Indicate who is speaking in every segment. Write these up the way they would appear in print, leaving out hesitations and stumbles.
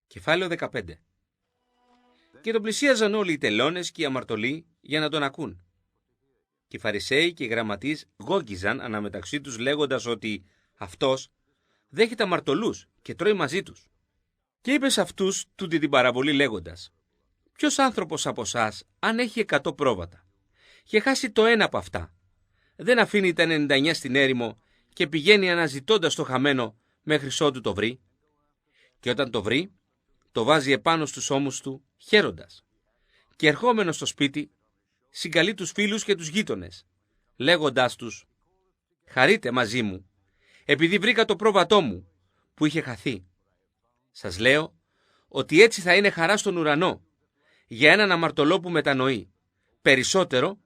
Speaker 1: Κεφάλαιο 15. Και τον πλησίαζαν όλοι οι τελώνες και οι αμαρτωλοί για να τον ακούν. Και οι Φαρισαίοι και οι γραμματείς γόγγιζαν αναμεταξύ τους λέγοντας ότι αυτός δέχεται αμαρτωλούς και τρώει μαζί τους. Και είπε σε αυτούς τούτη την παραβολή λέγοντας: ποιος άνθρωπος από εσάς, αν έχει 100 πρόβατα και χάσει το ένα από αυτά, δεν αφήνει τα 99 στην έρημο και πηγαίνει αναζητώντας το χαμένο μέχρι ότου το βρει? Και όταν το βρει, το βάζει επάνω στους ώμους του χαίροντας. Και ερχόμενος στο σπίτι, συγκαλεί τους φίλους και τους γείτονες, λέγοντάς τους: χαρείτε μαζί μου, επειδή βρήκα το πρόβατό μου που είχε χαθεί. Σας λέω ότι έτσι θα είναι χαρά στον ουρανό για έναν αμαρτωλό που μετανοεί, περισσότερο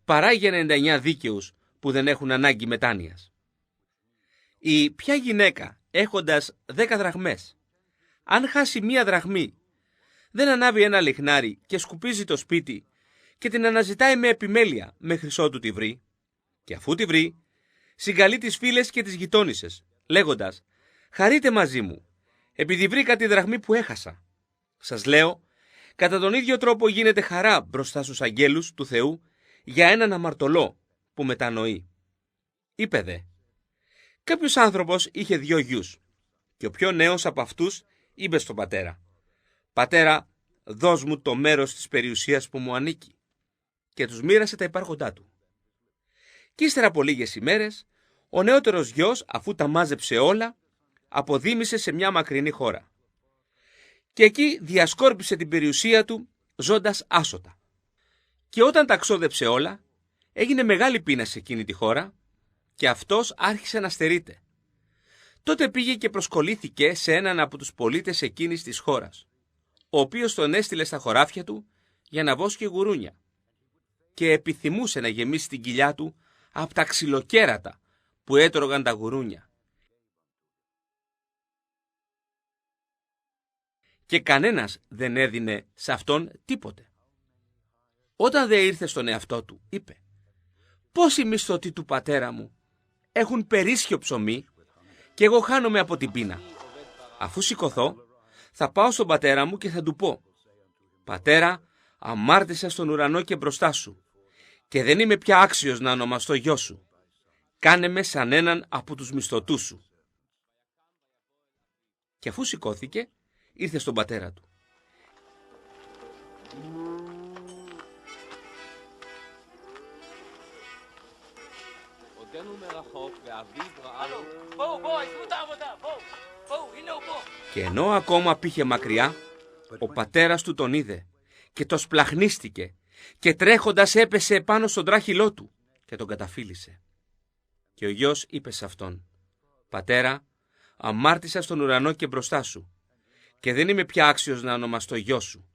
Speaker 1: παρά για 99 δίκαιους που δεν έχουν ανάγκη μετάνοιας. Ή ποια γυναίκα έχοντας 10 δραχμές, αν χάσει 1 δραχμή, δεν ανάβει ένα λιχνάρι και σκουπίζει το σπίτι και την αναζητάει με επιμέλεια μέχρι ότου τη βρει? Και αφού τη βρει, συγκαλεί τις φίλες και τις γειτόνισσες, λέγοντας: χαρείτε μαζί μου, επειδή βρήκα τη δραχμή που έχασα. Σας λέω, κατά τον ίδιο τρόπο γίνεται χαρά μπροστά στους αγγέλους του Θεού για έναν αμαρτωλό που μετανοεί. Είπε δε: κάποιος άνθρωπος είχε 2 γιους, και ο πιο νέος από αυτούς είπε στον πατέρα: πατέρα, δώσ' μου το μέρος της περιουσίας που μου ανήκει. Και τους μοίρασε τα υπάρχοντά του. Κι ύστερα από λίγες ημέρες, ο νεότερος γιος, αφού τα μάζεψε όλα, αποδήμησε σε μια μακρινή χώρα. Και εκεί διασκόρπισε την περιουσία του, ζώντας άσωτα. Και όταν τα ξόδεψε όλα, έγινε μεγάλη πείνα σε εκείνη τη χώρα, και αυτός άρχισε να στερείται. Τότε πήγε και προσκολήθηκε σε έναν από τους πολίτες εκείνης της χώρας, ο οποίος τον έστειλε στα χωράφια του για να βόσκει γουρούνια, και επιθυμούσε να γεμίσει την κοιλιά του από τα ξυλοκέρατα που έτρωγαν τα γουρούνια. Και κανένας δεν έδινε σε αυτόν τίποτε. Όταν δε ήρθε στον εαυτό του, είπε: πόσοι μισθωτοί του πατέρα μου έχουν περίσσιο ψωμί και εγώ χάνομαι από την πείνα. Αφού σηκωθώ, θα πάω στον πατέρα μου και θα του πω: πατέρα, αμάρτησα στον ουρανό και μπροστά σου, και δεν είμαι πια άξιος να ονομαστώ γιος σου. Κάνε με σαν έναν από τους μισθωτούς σου. Και αφού σηκώθηκε, ήρθε στον πατέρα του. Και ενώ ακόμα πήγε μακριά, ο πατέρας του τον είδε και το σπλαχνίστηκε και τρέχοντας έπεσε επάνω στον τράχυλό του και τον καταφύλισε. Και ο γιος είπε σε αυτόν: πατέρα, αμάρτησα στον ουρανό και μπροστά σου, και δεν είμαι πια άξιος να ονομαστώ γιος σου.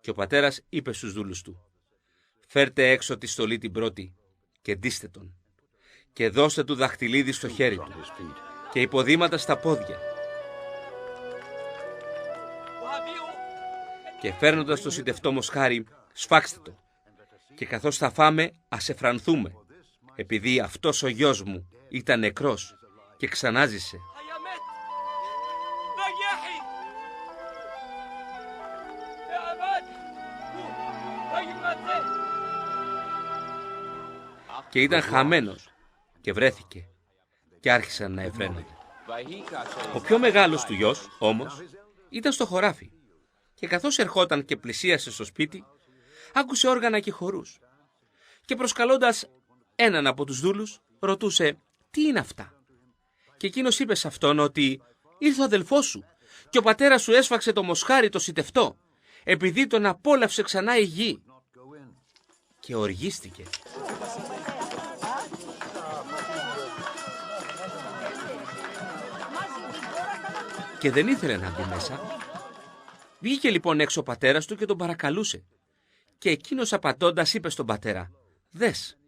Speaker 1: Και ο πατέρας είπε στους δούλους του: φέρτε έξω τη στολή την πρώτη και ντύστε τον, και δώστε του δαχτυλίδι στο χέρι του και υποδήματα στα πόδια, και φέρνοντας το σιτευτό μοσχάρι, σφάξτε το, και καθώς θα φάμε, ας εφρανθούμε, επειδή αυτός ο γιος μου ήταν νεκρός και ξανάζησε. Και ήταν χαμένος και βρέθηκε, και άρχισαν να εφραίνονται. Ο πιο μεγάλος του γιος, όμως, ήταν στο χωράφι, και καθώς ερχόταν και πλησίασε στο σπίτι, άκουσε όργανα και χορούς. Και προσκαλώντας έναν από τους δούλους, ρωτούσε: τι είναι αυτά? Και εκείνος είπε σε αυτόν ότι ήρθε ο αδελφός σου και ο πατέρας σου έσφαξε το μοσχάρι το σιτευτό, επειδή τον απόλαυσε ξανά η γη. Και οργίστηκε. Και δεν ήθελε να μπει μέσα. Βγήκε λοιπόν έξω ο πατέρας του και τον παρακαλούσε. Και εκείνος απαντώντας είπε στον πατέρα: δες,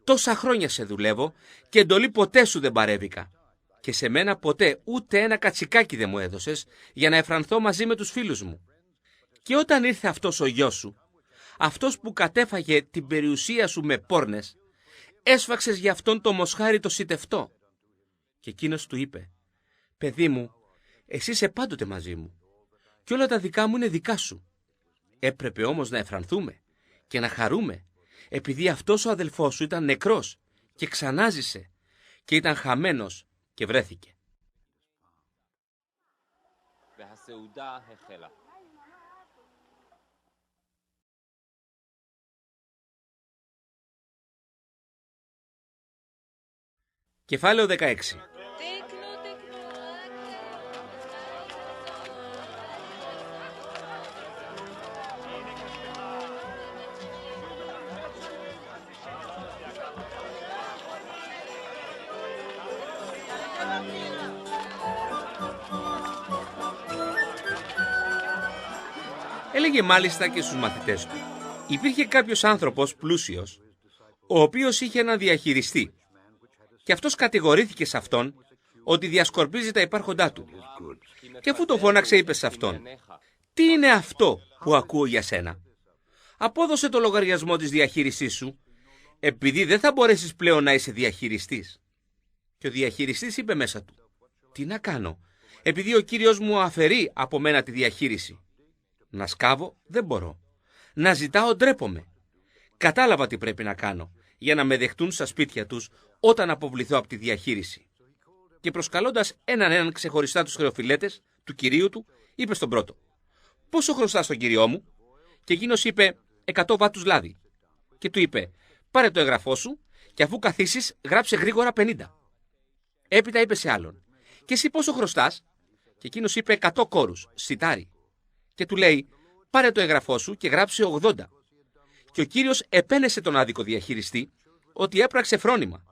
Speaker 1: τόσα χρόνια σε δουλεύω και εντολή ποτέ σου δεν παρέβηκα. Και σε μένα ποτέ ούτε ένα κατσικάκι δεν μου έδωσες για να εφρανθώ μαζί με τους φίλους μου. Και όταν ήρθε αυτός ο γιος σου, αυτός που κατέφαγε την περιουσία σου με πόρνες, έσφαξες για αυτόν το μοσχάρι το σιτευτό. Και εκείνος του είπε: παιδί μου, εσύ είσαι πάντοτε μαζί μου κι όλα τα δικά μου είναι δικά σου. Έπρεπε όμως να εφρανθούμε και να χαρούμε, επειδή αυτός ο αδελφός σου ήταν νεκρός και ξανάζησε και ήταν χαμένος και βρέθηκε. Κεφάλαιο 16. Έλεγε μάλιστα και στους μαθητές του. Υπήρχε κάποιος άνθρωπος πλούσιος, ο οποίος είχε έναν διαχειριστή, και αυτός κατηγορήθηκε σε αυτόν ότι διασκορπίζει τα υπάρχοντά του. Και αφού τον φώναξε, είπε σε αυτόν: «Τι είναι αυτό που ακούω για σένα? Απόδωσε το λογαριασμό της διαχείρισής σου, επειδή δεν θα μπορέσεις πλέον να είσαι διαχειριστής». Και ο διαχειριστής είπε μέσα του: «Τι να κάνω, επειδή ο κύριος μου αφαιρεί από μένα τη διαχείριση? Να σκάβω δεν μπορώ. Να ζητάω ντρέπομαι. Κατάλαβα τι πρέπει να κάνω για να με δεχτούν στα σπίτια τους όταν αποβληθώ από τη διαχείριση». Και προσκαλώντας έναν ξεχωριστά τους χρεοφυλέτες του κυρίου του, είπε στον πρώτο: «Πόσο χρωστάς στον κύριό μου?» Και εκείνος είπε: 100 βάτους λάδι. Και του είπε: «Πάρε το έγγραφό σου και αφού καθίσεις γράψε γρήγορα 50. Έπειτα είπε σε άλλον: «Και εσύ πόσο χρωστάς?» Και εκείνος είπε: 100 κόρους, σιτάρι. Και του λέει: «Πάρε το έγγραφό σου και γράψε 80. Και ο κύριος επένεσε τον άδικο διαχειριστή ότι έπραξε φρόνημα,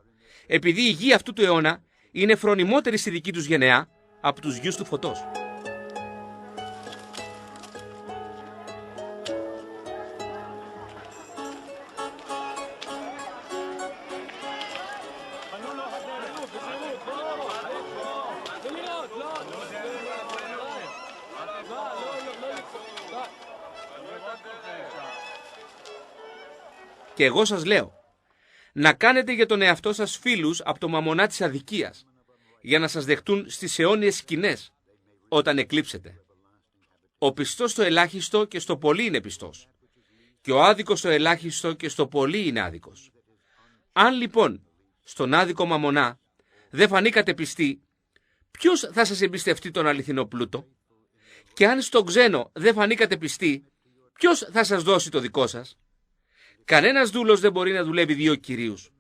Speaker 1: επειδή η γη αυτού του αιώνα είναι φρονιμότερη στη δική τους γενεά από τους γιους του φωτός. Και εγώ σας λέω, να κάνετε για τον εαυτό σας φίλους από το μαμονά της αδικίας, για να σας δεχτούν στις αιώνιες σκηνές όταν εκλείψετε. Ο πιστός στο ελάχιστο και στο πολύ είναι πιστός, και ο άδικος στο ελάχιστο και στο πολύ είναι άδικος. Αν λοιπόν στον άδικο μαμονά δεν φανήκατε πιστοί, ποιος θα σας εμπιστευτεί τον αληθινό πλούτο? Και αν στον ξένο δεν φανήκατε πιστοί, ποιος θα σας δώσει το δικό σας? Κανένας δούλος δεν μπορεί να δουλεύει δύο κυρίους,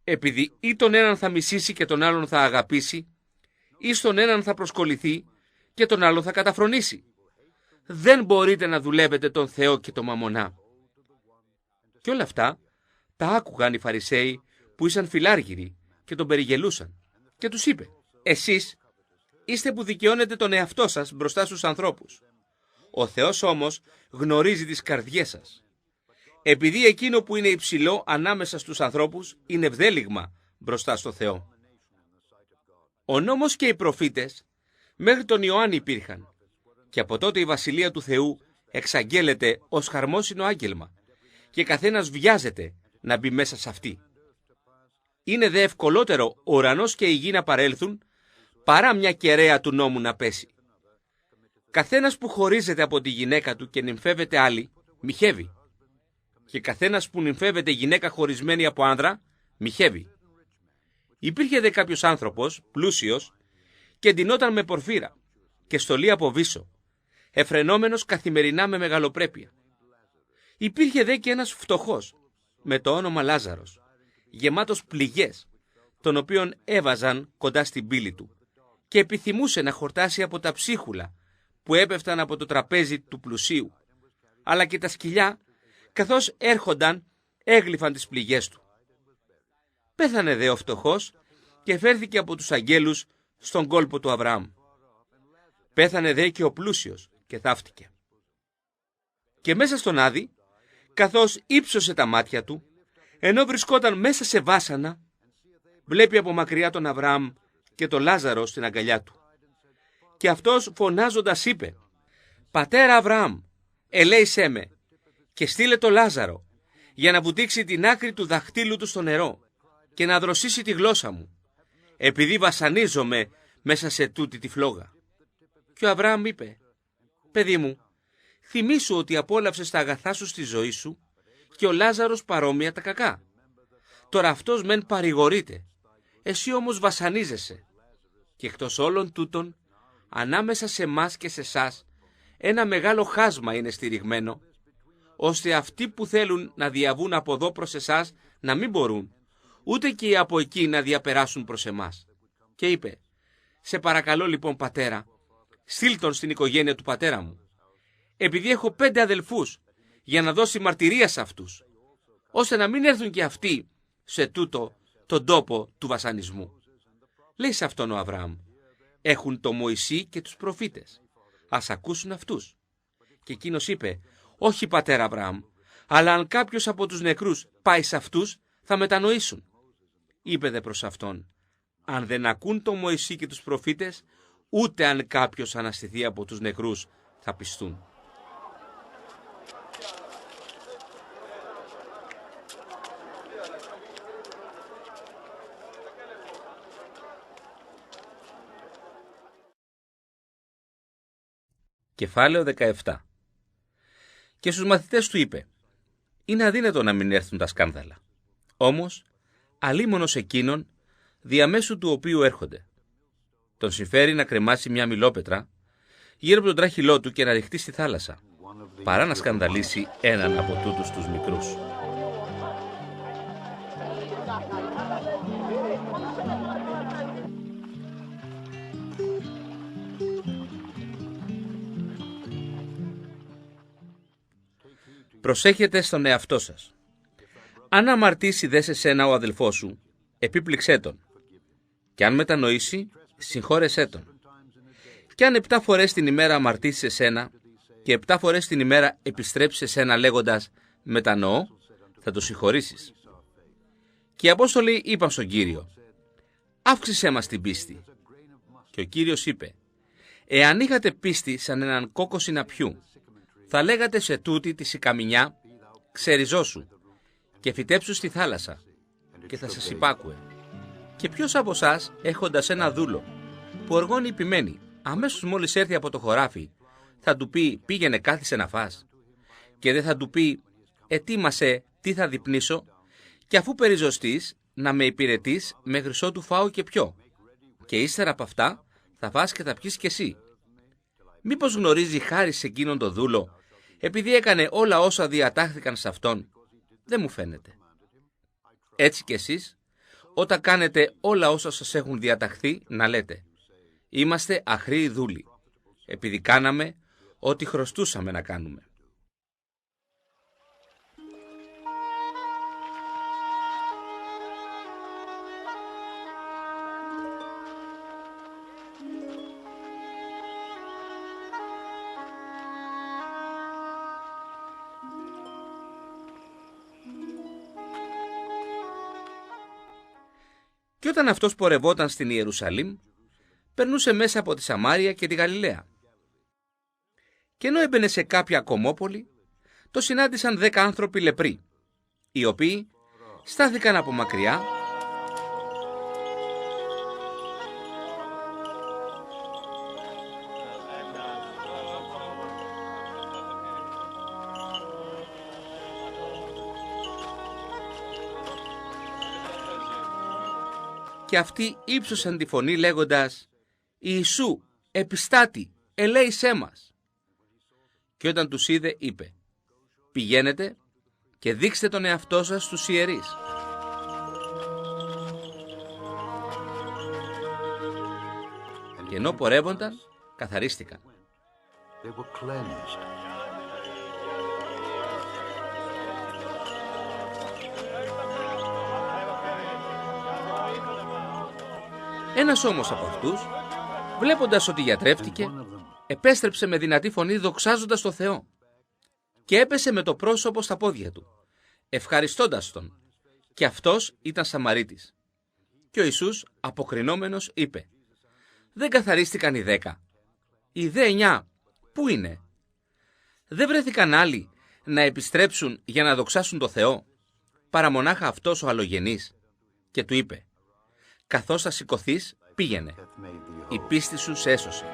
Speaker 1: επειδή ή τον έναν θα μισήσει και τον άλλον θα αγαπήσει, ή στον έναν θα προσκοληθεί και τον άλλον θα καταφρονήσει. Δεν μπορείτε να δουλεύετε τον Θεό και τον μαμονά. Και όλα αυτά τα άκουγαν οι Φαρισαίοι που ήσαν φιλάργυροι και τον περιγελούσαν. Και τους είπε: «Εσείς είστε που δικαιώνετε τον εαυτό σας μπροστά στους ανθρώπους. Ο Θεός όμως γνωρίζει τις καρδιές σας. Επειδή εκείνο που είναι υψηλό ανάμεσα στους ανθρώπους είναι ευδέλιγμα μπροστά στο Θεό. Ο νόμος και οι προφήτες μέχρι τον Ιωάννη υπήρχαν, και από τότε η Βασιλεία του Θεού εξαγγέλλεται ως χαρμόσυνο άγγελμα, και καθένας βιάζεται να μπει μέσα σε αυτή. Είναι δε ευκολότερο ο ουρανός και η γη να παρέλθουν, παρά μια κεραία του νόμου να πέσει. Καθένας που χωρίζεται από τη γυναίκα του και νυμφεύεται άλλη, μοιχεύει. Και καθένας που νυμφεύεται γυναίκα χωρισμένη από άνδρα, μοιχεύει. Υπήρχε δε κάποιος άνθρωπος, πλούσιος, και ντυνόταν με πορφύρα και στολή από βύσσο, εφρενόμενος καθημερινά με μεγαλοπρέπεια. Υπήρχε δε και ένας φτωχός, με το όνομα Λάζαρος, γεμάτος πληγές, τον οποίον έβαζαν κοντά στην πύλη του, και επιθυμούσε να χορτάσει από τα ψίχουλα που έπεφταν από το τραπέζι του πλουσίου, αλλά και τα σκυλιά, καθώς έρχονταν, έγλυφαν τις πληγές του. Πέθανε δε ο φτωχός και φέρθηκε από τους αγγέλους στον κόλπο του Αβραάμ. Πέθανε δε και ο πλούσιος και θαύτηκε. Και μέσα στον Άδη, καθώς ύψωσε τα μάτια του, ενώ βρισκόταν μέσα σε βάσανα, βλέπει από μακριά τον Αβραάμ και τον Λάζαρο στην αγκαλιά του. Και αυτός φωνάζοντας είπε: «Πατέρα Αβραάμ, ελέησέ με και στείλε το Λάζαρο για να βουτήξει την άκρη του δαχτύλου του στο νερό και να δροσίσει τη γλώσσα μου, επειδή βασανίζομαι μέσα σε τούτη τη φλόγα». Και ο Αβραάμ είπε: «Παιδί μου, θυμήσου ότι απόλαυσες τα αγαθά σου στη ζωή σου και ο Λάζαρος παρόμοια τα κακά. Τώρα αυτός μεν παρηγορείται, εσύ όμως βασανίζεσαι. Και εκτός όλων τούτων, ανάμεσα σε μας και σε εσάς, ένα μεγάλο χάσμα είναι στηριγμένο, ώστε αυτοί που θέλουν να διαβούν από εδώ προς εσάς να μην μπορούν, ούτε και από εκεί να διαπεράσουν προς εμάς». Και είπε, «Σε παρακαλώ λοιπόν πατέρα, στείλ τον στην οικογένεια του πατέρα μου, επειδή έχω 5 αδελφούς, για να δώσει μαρτυρία σε αυτούς, ώστε να μην έρθουν και αυτοί σε τούτο τον τόπο του βασανισμού». Λέει σε αυτόν ο Αβραάμ, «Έχουν το Μωυσή και τους προφήτες, ας ακούσουν αυτούς». Και εκείνος είπε, «Όχι πατέρα Αβραάμ, αλλά αν κάποιος από τους νεκρούς πάει σε αυτούς, θα μετανοήσουν». Είπε δε προς αυτόν, «Αν δεν ακούν το Μωυσή και τους προφήτες, ούτε αν κάποιος αναστηθεί από τους νεκρούς θα πιστούν». Κεφάλαιο 17. Και στους μαθητές του είπε, «Είναι αδύνατο να μην έρθουν τα σκάνδαλα. Όμως, αλίμονος εκείνον, διαμέσου του οποίου έρχονται. Τον συμφέρει να κρεμάσει μια μιλόπετρα γύρω από τον τράχυλό του και να ρηχτεί στη θάλασσα, παρά να σκανδαλίσει έναν από τούτους τους μικρούς». Προσέχετε στον εαυτό σας. Αν αμαρτήσει δε σε σένα ο αδελφός σου, επίπληξέ τον. Και αν μετανοήσει, συγχώρεσέ τον. Και αν 7 φορές την ημέρα αμαρτήσει σε σένα και 7 φορές την ημέρα επιστρέψει σε σένα λέγοντας «μετανοώ», θα το συγχωρήσεις. Και οι Απόστολοι είπαν στον Κύριο, «Αύξησέ μας την πίστη». Και ο Κύριος είπε, «Εάν είχατε πίστη σαν έναν κόκκο συναπιού, θα λέγατε σε τούτη τη σικαμινιά, ξεριζώσου και φυτέψου στη θάλασσα και θα σας υπάκουε. Και ποιος από εσάς, έχοντας ένα δούλο που οργώνει υπημένη, αμέσως μόλις έρθει από το χωράφι, θα του πει «πήγαινε κάθισε να φας», και δεν θα του πει «ετοίμασε τι θα διπνήσω», και αφού περιζωστείς να με υπηρετείς μέχρι ότου φάω και πιω, και ύστερα από αυτά θα φας και θα πιείς κι εσύ. Μήπως γνωρίζει χάρη σε εκείνον το δούλο, επειδή έκανε όλα όσα διατάχθηκαν σε αυτόν? Δεν μου φαίνεται. Έτσι κι εσείς, όταν κάνετε όλα όσα σας έχουν διαταχθεί, να λέτε «Είμαστε αχρήοι δούλοι, επειδή κάναμε ό,τι χρωστούσαμε να κάνουμε». Και όταν αυτός πορευόταν στην Ιερουσαλήμ, περνούσε μέσα από τη Σαμάρια και τη Γαλιλαία. Και ενώ έμπαινε σε κάποια κομμόπολη, το συνάντησαν 10 άνθρωποι λεπροί, οι οποίοι στάθηκαν από μακριά και αυτοί ύψωσαν τη φωνή λέγοντας «Ιησού, επιστάτη, ελέησέ μας». Και όταν τους είδε είπε «Πηγαίνετε και δείξτε τον εαυτό σας στους ιερείς». Και ενώ πορεύονταν, καθαρίστηκαν. Ένας όμως από αυτούς, βλέποντας ότι γιατρεύτηκε, επέστρεψε με δυνατή φωνή δοξάζοντας το Θεό και έπεσε με το πρόσωπο στα πόδια του, ευχαριστώντας τον, και αυτός ήταν Σαμαρίτης. Και ο Ιησούς, αποκρινόμενος, είπε «Δεν καθαρίστηκαν οι 10, οι δε 9, πού είναι? Δεν βρέθηκαν άλλοι να επιστρέψουν για να δοξάσουν το Θεό, παρά μονάχα αυτός ο αλλογενής?» Και του είπε «Καθώς θα σηκωθείς, πήγαινε, η πίστη σου σε έσωσε».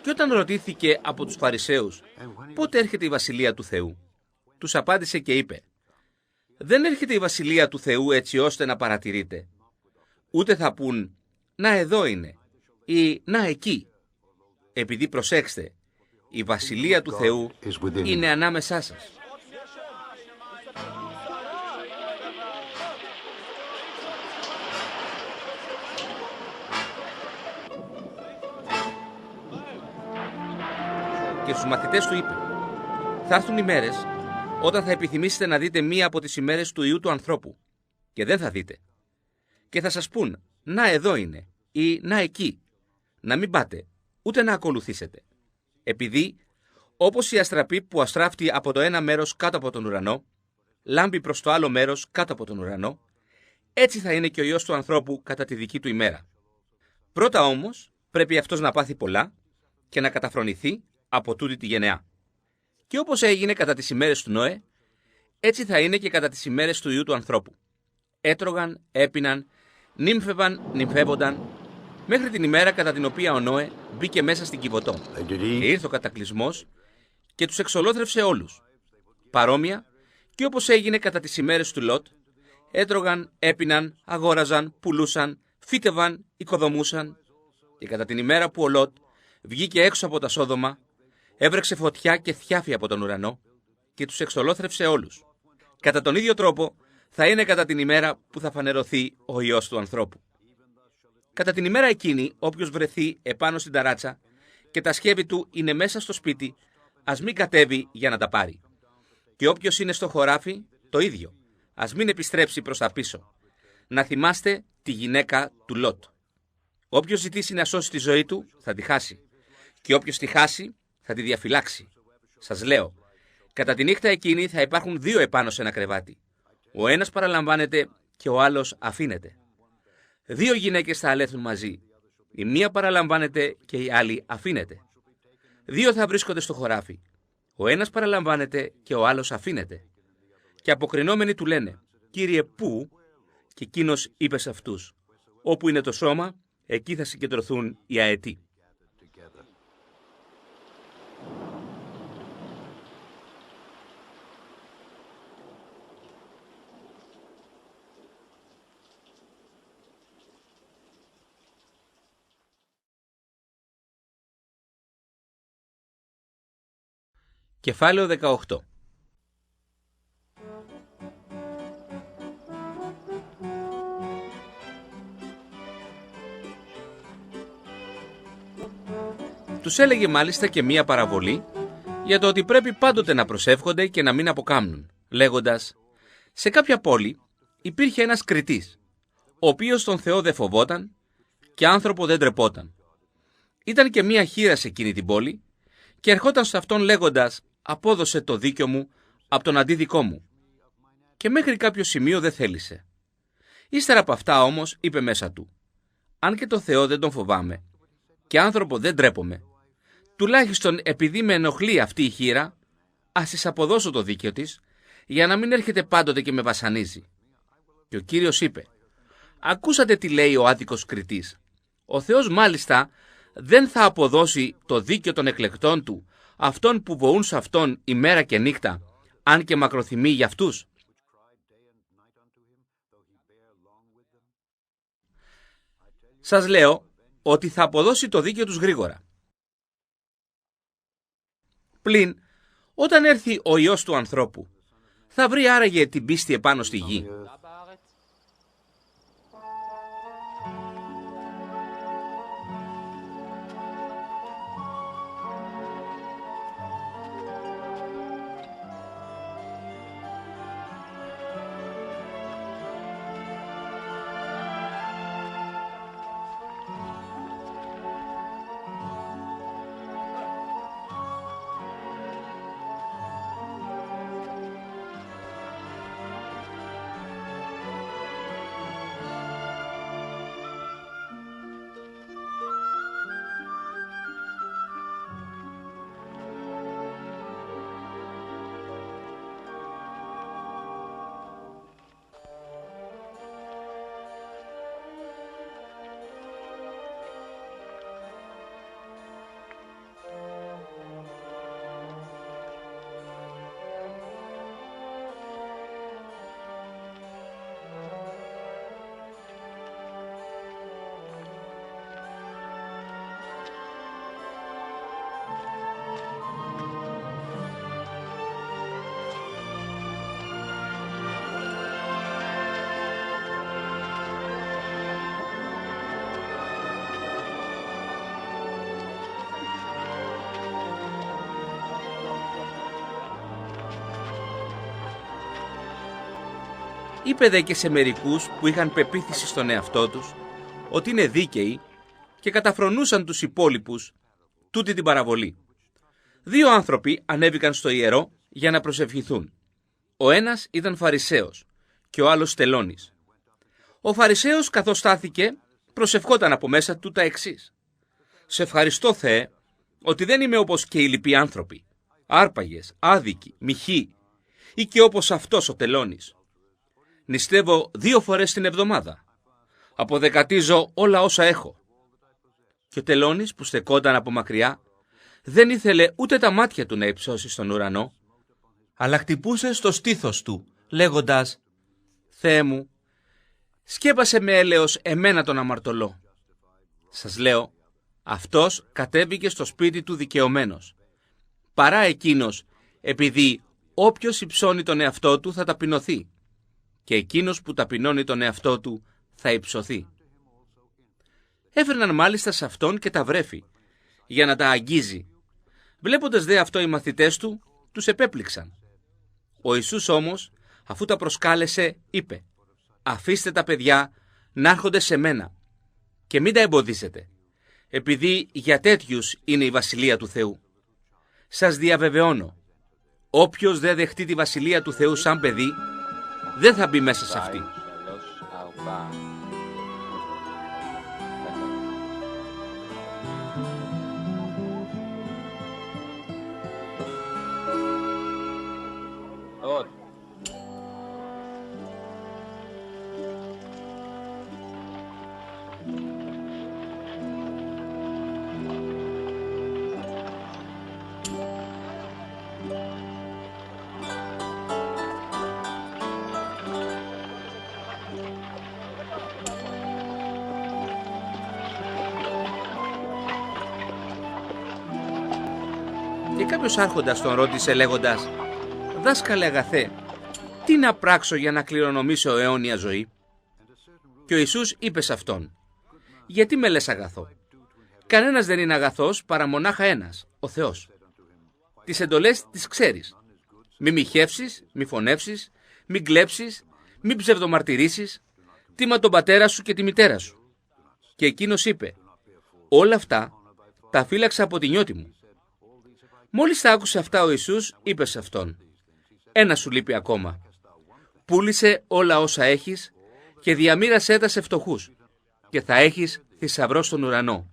Speaker 1: Και όταν ρωτήθηκε από τους Φαρισαίους πότε έρχεται η Βασιλεία του Θεού, τους απάντησε και είπε: δεν έρχεται η Βασιλεία του Θεού έτσι ώστε να παρατηρείτε. Ούτε θα πούν «να εδώ είναι» ή «να εκεί». Επειδή, προσέξτε, η Βασιλεία του Θεού είναι ανάμεσά σας. Και στους μαθητές του είπε: θα έρθουν ημέρες όταν θα επιθυμήσετε να δείτε μία από τις ημέρες του Υιού του ανθρώπου και δεν θα δείτε. Και θα σας πούν «να εδώ είναι» ή «να εκεί». Να μην πάτε, ούτε να ακολουθήσετε. Επειδή, όπως η αστραπή που αστράφτει από το ένα μέρος κάτω από τον ουρανό, λάμπει προς το άλλο μέρος κάτω από τον ουρανό, έτσι θα είναι και ο Υιός του ανθρώπου κατά τη δική του ημέρα. Πρώτα όμως πρέπει αυτός να πάθει πολλά και να καταφρονηθεί από τούτη τη γενεά. Και όπως έγινε κατά τις ημέρες του Νόε, έτσι θα είναι και κατά τις ημέρες του Υιού του ανθρώπου. Έτρωγαν, έπιναν, νύμφευαν, νυμφεύονταν, μέχρι την ημέρα κατά την οποία ο Νόε μπήκε μέσα στην Κιβωτό. Και ήρθε ο κατακλυσμός και τους εξολόθρευσε όλους. Παρόμοια, και όπως έγινε κατά τις ημέρες του Λότ, έτρωγαν, έπιναν, αγόραζαν, πουλούσαν, φύτευαν, οικοδομούσαν. Και κατά την ημέρα που ο Λότ βγήκε έξω από τα Σόδομα, έβρεξε φωτιά και θιάφη από τον ουρανό και τους εξολόθρευσε όλους. Κατά τον ίδιο τρόπο θα είναι κατά την ημέρα που θα φανερωθεί ο Υιός του ανθρώπου. Κατά την ημέρα εκείνη, όποιος βρεθεί επάνω στην ταράτσα και τα σκεύη του είναι μέσα στο σπίτι, ας μην κατέβει για να τα πάρει. Και όποιος είναι στο χωράφι, το ίδιο, ας μην επιστρέψει προς τα πίσω. Να θυμάστε τη γυναίκα του Λότ. Όποιος ζητήσει να σώσει τη ζωή του, θα τη χάσει. Και όποιος τη χάσει, θα τη διαφυλάξει. Σας λέω, κατά τη νύχτα εκείνη θα υπάρχουν δύο επάνω σε ένα κρεβάτι. Ο ένας παραλαμβάνεται και ο άλλος αφήνεται. Δύο γυναίκες θα αλέθουν μαζί. Η μία παραλαμβάνεται και η άλλη αφήνεται. Δύο θα βρίσκονται στο χωράφι. Ο ένας παραλαμβάνεται και ο άλλος αφήνεται. Και αποκρινόμενοι του λένε: Κύριε, πού? Και εκείνος είπε σε αυτούς: όπου είναι το σώμα, εκεί θα συγκεντρωθούν οι αετοί. Κεφάλαιο 18. Τους έλεγε μάλιστα και μία παραβολή για το ότι πρέπει πάντοτε να προσεύχονται και να μην αποκάμνουν, λέγοντας: σε κάποια πόλη υπήρχε ένας κριτής, ο οποίος τον Θεό δεν φοβόταν και άνθρωπο δεν τρεπόταν. Ήταν και μία χήρα σε εκείνη την πόλη και ερχόταν σε αυτόν λέγοντας: απόδωσε το δίκιο μου από τον αντίδικό μου. Και μέχρι κάποιο σημείο δεν θέλησε. Ύστερα από αυτά όμως είπε μέσα του: αν και το Θεό δεν τον φοβάμαι και άνθρωπο δεν τρέπομαι, τουλάχιστον επειδή με ενοχλεί αυτή η χήρα, ας της αποδώσω το δίκαιο της, για να μην έρχεται πάντοτε και με βασανίζει. Και ο Κύριος είπε: ακούσατε τι λέει ο άδικος κριτής. Ο Θεός μάλιστα δεν θα αποδώσει το δίκαιο των εκλεκτών του, αυτών που βοούν σε αυτόν ημέρα και νύχτα, αν και μακροθυμεί για αυτούς? Σας λέω ότι θα αποδώσει το δίκαιο τους γρήγορα. Πλην, όταν έρθει ο Υιός του ανθρώπου, θα βρει άραγε την πίστη επάνω στη γη? είπε δε και σε μερικούς που είχαν πεποίθηση στον εαυτό τους ότι είναι δίκαιοι και καταφρονούσαν τους υπόλοιπους τούτη την παραβολή. 2 άνθρωποι ανέβηκαν στο ιερό για να προσευχηθούν. Ο ένας ήταν Φαρισαίος και ο άλλος τελώνης. Ο Φαρισαίος, καθώς στάθηκε, προσευχόταν από μέσα του τα εξής: «Σε ευχαριστώ, Θεέ, ότι δεν είμαι όπως και οι λοιποί άνθρωποι, άρπαγες, άδικοι, μοιχοί, ή και όπως αυτός ο τελώνης. Νηστεύω 2 φορές την εβδομάδα. Αποδεκατίζω όλα όσα έχω». Και ο τελώνης, που στεκόταν από μακριά, δεν ήθελε ούτε τα μάτια του να υψώσει στον ουρανό, αλλά χτυπούσε στο στήθος του, λέγοντας: «Θεέ μου, σκέπασε με έλεος εμένα τον αμαρτωλό». Σας λέω, αυτός κατέβηκε στο σπίτι του δικαιωμένος, παρά εκείνος, επειδή όποιος υψώνει τον εαυτό του θα ταπεινωθεί, και εκείνος που ταπεινώνει τον εαυτό του θα υψωθεί. Έφερναν μάλιστα σε αυτόν και τα βρέφη, για να τα αγγίζει. Βλέποντας δε αυτό οι μαθητές του, τους επέπληξαν. Ο Ιησούς όμως, αφού τα προσκάλεσε, είπε: «Αφήστε τα παιδιά να έρχονται σε μένα και μην τα εμποδίσετε, επειδή για τέτοιους είναι η Βασιλεία του Θεού. Σας διαβεβαιώνω, όποιος δεν δεχτεί τη Βασιλεία του Θεού σαν παιδί, δεν θα μπει μέσα σε αυτή». Και κάποιος άρχοντας τον ρώτησε λέγοντας: «Δάσκαλε αγαθέ, τι να πράξω για να κληρονομήσω αιώνια ζωή?» Και ο Ιησούς είπε σε αυτόν: «Γιατί με λες αγαθό? Κανένας δεν είναι αγαθός παρά μονάχα ένας, ο Θεός. Τις εντολές τις ξέρεις. Μη μοιχεύσεις, μη φωνεύσεις, μη κλέψεις, μη ψευδομαρτυρήσεις, τίμα τον πατέρα σου και τη μητέρα σου». Και εκείνος είπε: «Όλα αυτά τα φύλαξα από τη νιώτη μου». Μόλις τα άκουσε αυτά ο Ιησούς, είπε σε αυτόν: «Ένα σου λείπει ακόμα. Πούλησε όλα όσα έχεις και διαμοίρασέ τα σε φτωχούς και θα έχεις θησαυρό στον ουρανό.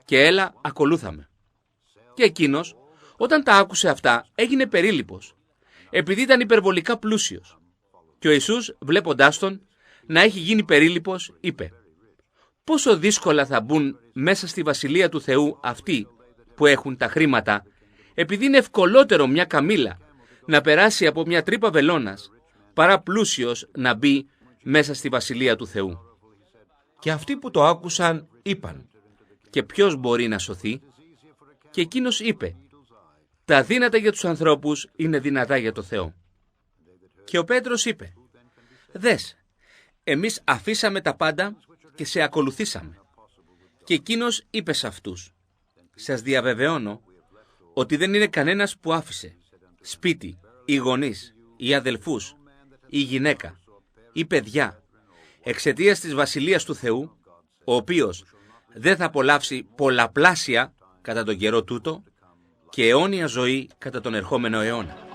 Speaker 1: Και έλα, ακολούθαμε». Και εκείνος, όταν τα άκουσε αυτά, έγινε περίλυπος, επειδή ήταν υπερβολικά πλούσιος. Και ο Ιησούς, βλέποντάς τον να έχει γίνει περίλυπος, είπε: «Πόσο δύσκολα θα μπουν μέσα στη Βασιλεία του Θεού αυτοί που έχουν τα χρήματα, επειδή είναι ευκολότερο μια καμήλα να περάσει από μια τρύπα βελόνας, παρά πλούσιος να μπει μέσα στη Βασιλεία του Θεού». Και αυτοί που το άκουσαν είπαν: «Και ποιος μπορεί να σωθεί?» Και εκείνος είπε: «Τα δύνατα για τους ανθρώπους είναι δυνατά για το Θεό». Και ο Πέτρος είπε: «Δες, εμείς αφήσαμε τα πάντα και σε ακολουθήσαμε». Και εκείνος είπε σε αυτούς: «Σας διαβεβαιώνω ότι δεν είναι κανένας που άφησε σπίτι ή γονείς ή αδελφούς ή γυναίκα ή παιδιά εξαιτίας της Βασιλείας του Θεού, ο οποίος δεν θα απολαύσει πολλαπλάσια κατά τον καιρό τούτο και αιώνια ζωή κατά τον ερχόμενο αιώνα».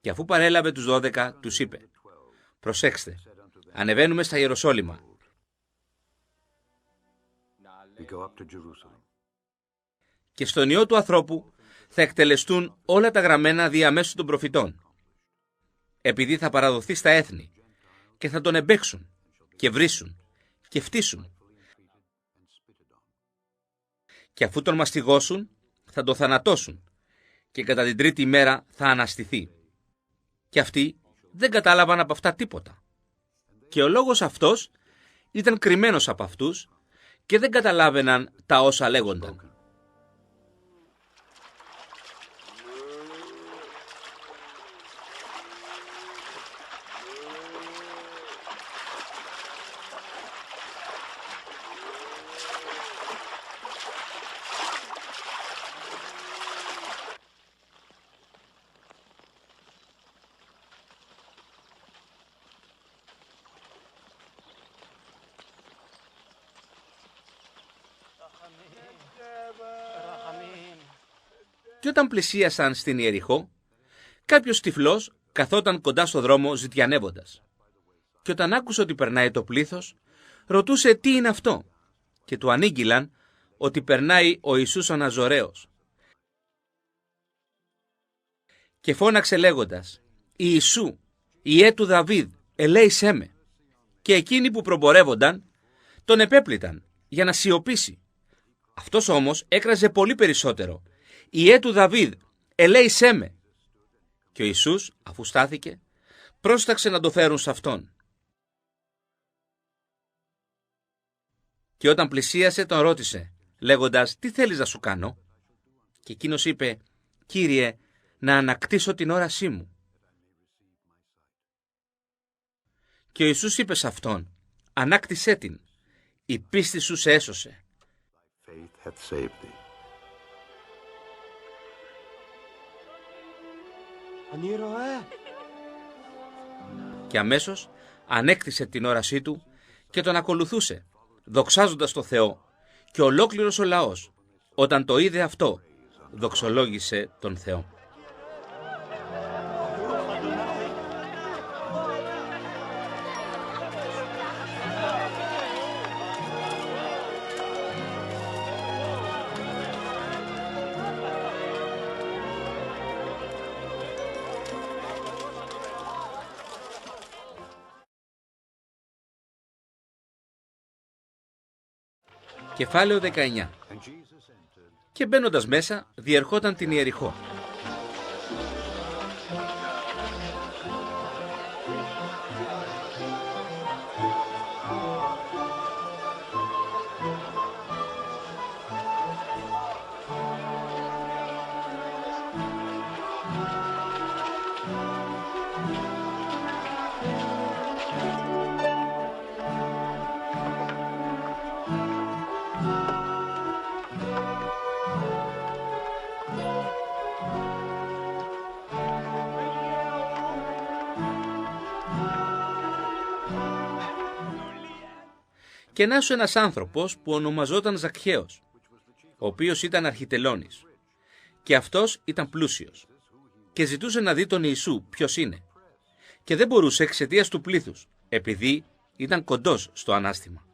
Speaker 1: Και αφού παρέλαβε τους 12, τους είπε: «Προσέξτε, ανεβαίνουμε στα Ιεροσόλυμα και στον Υιό του ανθρώπου θα εκτελεστούν όλα τα γραμμένα διαμέσου των προφητών, επειδή θα παραδοθεί στα έθνη και θα τον εμπέξουν και βρίσουν και φτύσουν, και αφού τον μαστιγώσουν θα τον θανατώσουν και κατά την 3η μέρα θα αναστηθεί». Και αυτοί δεν κατάλαβαν από αυτά τίποτα. Και ο λόγος αυτός ήταν κρυμμένος από αυτούς και δεν καταλάβαιναν τα όσα λέγονταν. Και όταν πλησίασαν στην Ιεριχώ, κάποιος τυφλός καθόταν κοντά στο δρόμο ζητιανεύοντας. Και όταν άκουσε ότι περνάει το πλήθος, ρωτούσε τι είναι αυτό, και του ανήγγυλαν ότι περνάει ο Ιησούς ο Ναζωραίος. Και φώναξε λέγοντας: «Ιησού, Υιέ του Δαβίδ, ελέησέ με». Και εκείνοι που προμπορεύονταν τον επέπληταν για να σιωπήσει. Αυτός όμως έκραζε πολύ περισσότερο: «Υιέ του Δαβίδ, ελέησέ με». Και ο Ιησούς, αφού στάθηκε, πρόσταξε να το φέρουν σε αυτόν. Και όταν πλησίασε τον ρώτησε, λέγοντας: «Τι θέλεις να σου κάνω?» Και εκείνος είπε: «Κύριε, να ανακτήσω την όρασή μου». Και ο Ιησούς είπε σε αυτόν: «Ανάκτησέ την, η πίστη σου σε έσωσε». Και αμέσως ανέκτησε την όρασή του και τον ακολουθούσε, δοξάζοντας το Θεό, και ολόκληρος ο λαός, όταν το είδε αυτό, δοξολόγησε τον Θεό. Κεφάλαιο 19. Και μπαίνοντας μέσα, διερχόταν την Ιεριχώ. Και να σου ένας άνθρωπος που ονομαζόταν Ζακχαίος, ο οποίος ήταν αρχιτελώνης, και αυτός ήταν πλούσιος, και ζητούσε να δει τον Ιησού ποιος είναι, και δεν μπορούσε εξαιτίας του πλήθους, επειδή ήταν κοντός στο ανάστημα.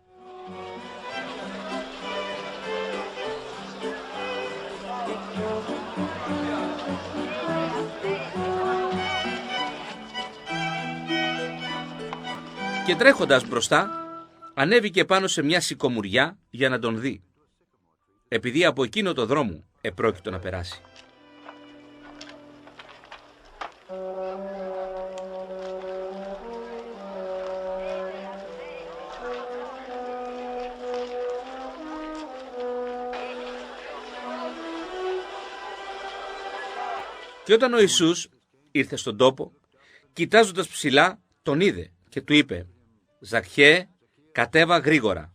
Speaker 1: Και τρέχοντας μπροστά, ανέβηκε πάνω σε μια σικομουριά για να τον δει, επειδή από εκείνο το δρόμο επρόκειτο να περάσει. Και όταν ο Ιησούς ήρθε στον τόπο, κοιτάζοντας ψηλά, τον είδε και του είπε: «Ζακχαίε, κατέβα γρήγορα,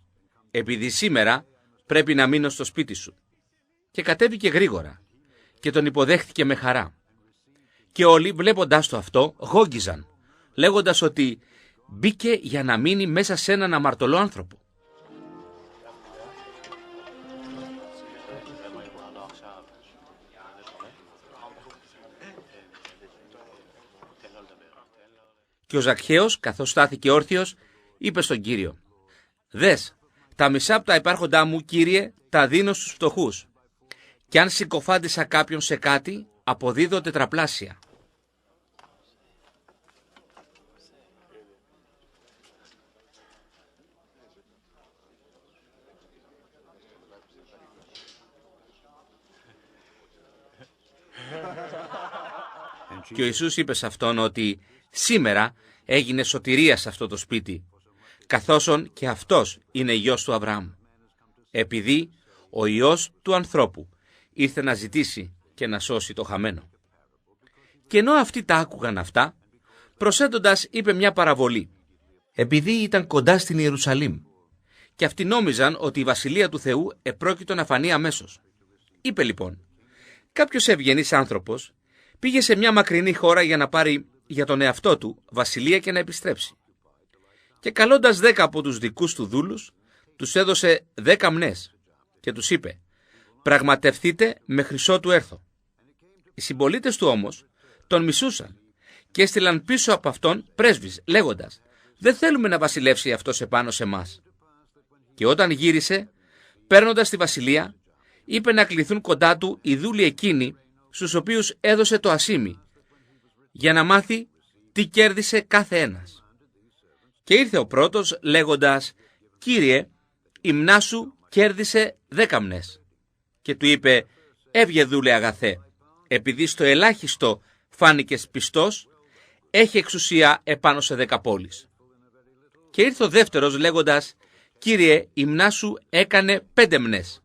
Speaker 1: επειδή σήμερα πρέπει να μείνω στο σπίτι σου». Και κατέβηκε γρήγορα και τον υποδέχτηκε με χαρά. Και όλοι, βλέποντάς το αυτό, γόγγιζαν, λέγοντας ότι μπήκε για να μείνει μέσα σε έναν αμαρτωλό άνθρωπο. Και ο Ζακχαίος, καθώς στάθηκε όρθιος, είπε στον Κύριο: «Δες, τα μισά από τα υπάρχοντά μου, Κύριε, τα δίνω στους φτωχούς. Κι αν συκοφάντησα κάποιον σε κάτι, αποδίδω τετραπλάσια». Και ο Ιησούς είπε σε αυτόν ότι σήμερα έγινε σωτηρία σε αυτό το σπίτι, καθώς και αυτός είναι γιος του Αβραάμ. επειδή ο Υιός του ανθρώπου ήρθε να ζητήσει και να σώσει το χαμένο. Και ενώ αυτοί τα άκουγαν αυτά, προσθέτοντας είπε μια παραβολή, επειδή ήταν κοντά στην Ιερουσαλήμ και αυτοί νόμιζαν ότι η Βασιλεία του Θεού επρόκειτο να φανεί αμέσως. Είπε λοιπόν, κάποιος ευγενής άνθρωπος πήγε σε μια μακρινή χώρα για να πάρει για τον εαυτό του βασιλεία και να επιστρέψει. Και καλώντας 10 από τους δικούς του δούλους, τους έδωσε 10 μνές και τους είπε, πραγματευτείτε μέχρι ότου έρθω. Οι συμπολίτες του όμως τον μισούσαν και έστειλαν πίσω από αυτόν πρέσβεις, λέγοντας, δεν θέλουμε να βασιλεύσει αυτός επάνω σε μας. Και όταν γύρισε, παίρνοντας τη βασιλεία, είπε να κληθούν κοντά του οι δούλοι εκείνοι, στους οποίους έδωσε το ασίμι, για να μάθει τι κέρδισε κάθε ένας. Και ήρθε ο πρώτος λέγοντας, «Κύριε, η μνά σου κέρδισε 10 μνές». Και του είπε, «Έβγε δούλε αγαθέ, επειδή στο ελάχιστο φάνηκες πιστός, έχει εξουσία επάνω σε 10 πόλεις». Και ήρθε ο δεύτερος λέγοντας, «Κύριε, η μνά σου έκανε 5 μνές».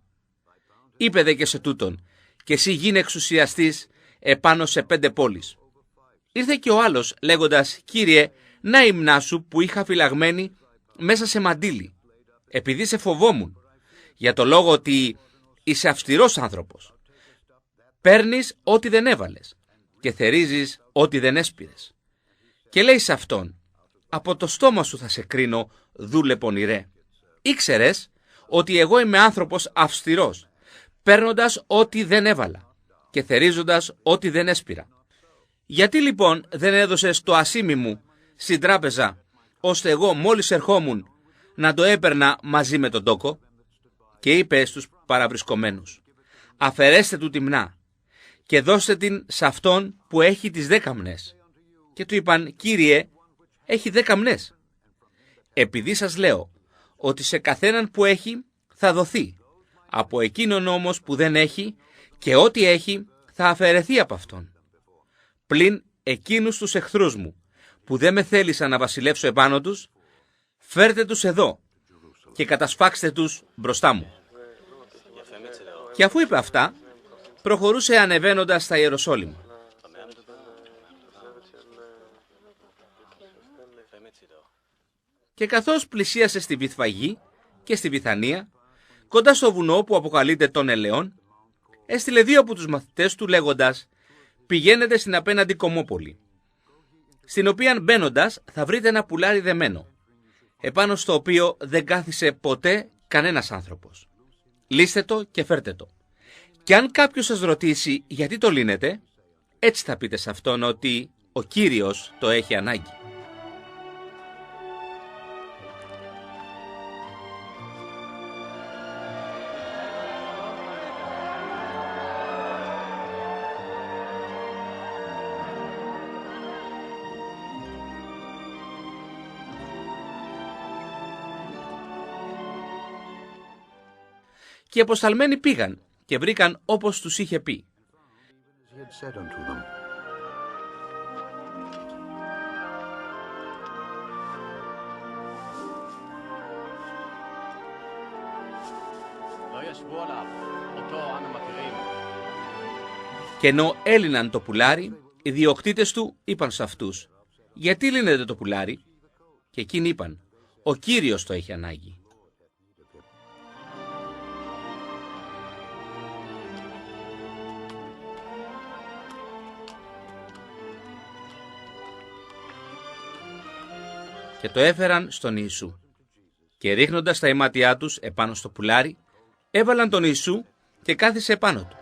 Speaker 1: Είπε δε και σε τούτον, «Και εσύ γίνε εξουσιαστής επάνω σε 5 πόλεις». Ήρθε και ο άλλος λέγοντας, «Κύριε, να η μνά σου που είχα φυλαγμένη μέσα σε μαντίλι, επειδή σε φοβόμουν, για το λόγο ότι είσαι αυστηρός άνθρωπος. Παίρνεις ό,τι δεν έβαλες και θερίζεις ό,τι δεν έσπηρες». Και λέει σε αυτόν, «Από το στόμα σου θα σε κρίνω, δούλε πονηρέ. Ήξερες ότι εγώ είμαι άνθρωπος αυστηρός, παίρνοντας ό,τι δεν έβαλα και θερίζοντας ό,τι δεν έσπηρα. Γιατί λοιπόν δεν έδωσες το ασίμι μου στην τράπεζα, ώστε εγώ μόλις ερχόμουν να το έπαιρνα μαζί με τον τόκο?» Και είπε στους παραβρισκομένους, «Αφαιρέστε του τη μνά και δώστε την σε αυτόν που έχει τις 10 μνές». Και του είπαν, «Κύριε, έχει 10 μνές. Επειδή σας λέω ότι σε καθέναν που έχει θα δοθεί, από εκείνον όμως που δεν έχει, και ό,τι έχει θα αφαιρεθεί από αυτόν. Πλην εκείνους τους εχθρούς μου που δεν με θέλησαν να βασιλεύσω επάνω τους, φέρτε τους εδώ και κατασφάξτε τους μπροστά μου». Και αφού είπε αυτά, προχωρούσε ανεβαίνοντας στα Ιεροσόλυμα. Και καθώς πλησίασε στη Βηθφαγή και στη Βηθανία, κοντά στο βουνό που αποκαλείται των Ελαιών, έστειλε 2 από τους μαθητές του λέγοντας, «Πηγαίνετε στην απέναντι κομμόπολη, στην οποία μπαίνοντας θα βρείτε ένα πουλάρι δεμένο, επάνω στο οποίο δεν κάθισε ποτέ κανένας άνθρωπος. Λύστε το και φέρτε το. Και αν κάποιος σας ρωτήσει γιατί το λύνετε, έτσι θα πείτε σε αυτόν ότι ο Κύριος το έχει ανάγκη». Και οι αποσταλμένοι πήγαν και βρήκαν όπως τους είχε πει. Και ενώ έλυναν το πουλάρι, οι διοκτήτες του είπαν σε αυτούς, «Γιατί λύνετε το πουλάρι?» Και εκείνοι είπαν, «Ο Κύριος το έχει ανάγκη». Και το έφεραν στον Ιησού. Και ρίχνοντας τα ημάτια τους επάνω στο πουλάρι, έβαλαν τον Ιησού και κάθισε επάνω του.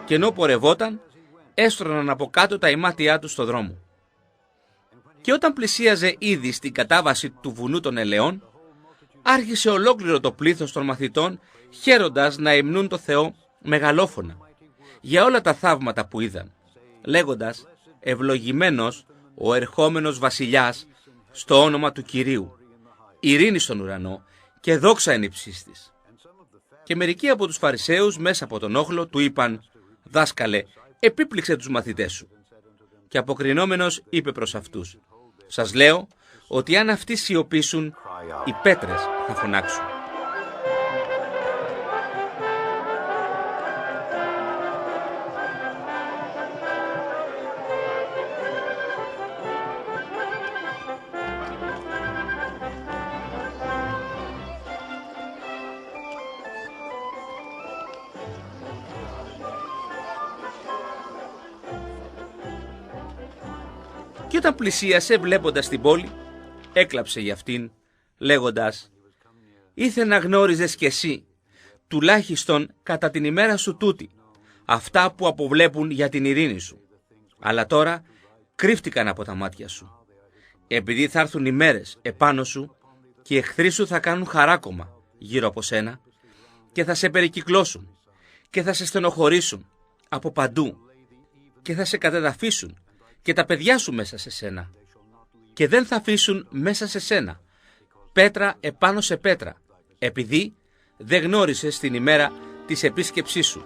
Speaker 1: Και ενώ πορευόταν, έστρωναν από κάτω τα ημάτια του στο δρόμο. Και όταν πλησίαζε ήδη στην κατάβαση του βουνού των Ελαιών, άρχισε ολόκληρο το πλήθος των μαθητών χαίροντας να υμνούν το Θεό μεγαλόφωνα για όλα τα θαύματα που είδαν, λέγοντας, «Ευλογημένος ο ερχόμενος βασιλιάς στο όνομα του Κυρίου, ειρήνη στον ουρανό και δόξα εν υψής της. Και μερικοί από τους Φαρισαίους μέσα από τον όχλο του είπαν, «Δάσκαλε, επίπληξε τους μαθητές σου». Και αποκρινόμενος είπε προς αυτούς, «Σας λέω ότι αν αυτοί σιωπήσουν, οι πέτρες θα φωνάξουν». Και όταν πλησίασε βλέποντας την πόλη, έκλαψε για αυτήν, λέγοντας, «Ήθε να γνώριζες κι εσύ, τουλάχιστον κατά την ημέρα σου τούτη, αυτά που αποβλέπουν για την ειρήνη σου. Αλλά τώρα κρύφτηκαν από τα μάτια σου. Επειδή θα έρθουν ημέρες επάνω σου και οι εχθροί σου θα κάνουν χαράκωμα γύρω από σένα και θα σε περικυκλώσουν και θα σε στενοχωρήσουν από παντού και θα σε κατεδαφίσουν και τα παιδιά σου μέσα σε σένα και δεν θα αφήσουν μέσα σε σένα πέτρα επάνω σε πέτρα, επειδή δεν γνώρισες την ημέρα της επίσκεψής σου».